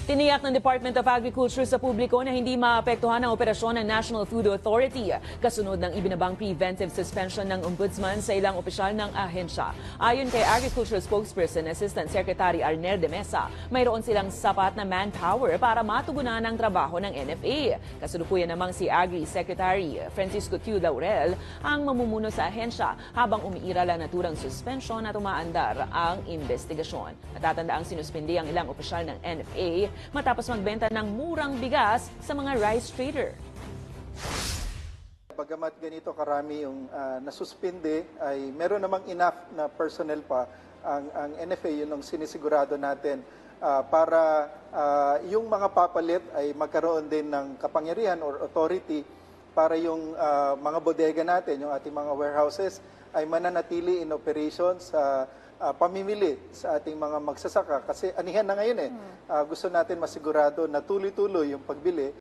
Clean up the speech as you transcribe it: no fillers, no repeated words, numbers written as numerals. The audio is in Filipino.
Tiniyak ng Department of Agriculture sa publiko na hindi maapektuhan ang operasyon ng National Food Authority kasunod ng ibinabang preventive suspension ng Ombudsman sa ilang opisyal ng ahensya. Ayon kay Agriculture Spokesperson Assistant Secretary Arnel de Mesa, mayroon silang sapat na manpower para matugunan ang trabaho ng NFA. Kasalukuyan namang si Agri Secretary Francisco Q. Laurel ang mamumuno sa ahensya habang umiiral ang naturang suspension at umaandar ang investigasyon. Natatandaang sinuspindi ang ilang opisyal ng NFA matapos magbenta ng murang bigas sa mga rice trader. Bagamat ganito karami yung nasuspinde, ay meron namang enough na personnel pa ang NFA, yun ang sinisigurado natin para yung mga papalit ay magkaroon din ng kapangyarihan or authority para yung mga bodega natin, yung ating mga warehouses ay mananatili in operation sa pamimili sa ating mga magsasaka. Kasi anihan na ngayon gusto natin masigurado na tuloy-tuloy yung pagbili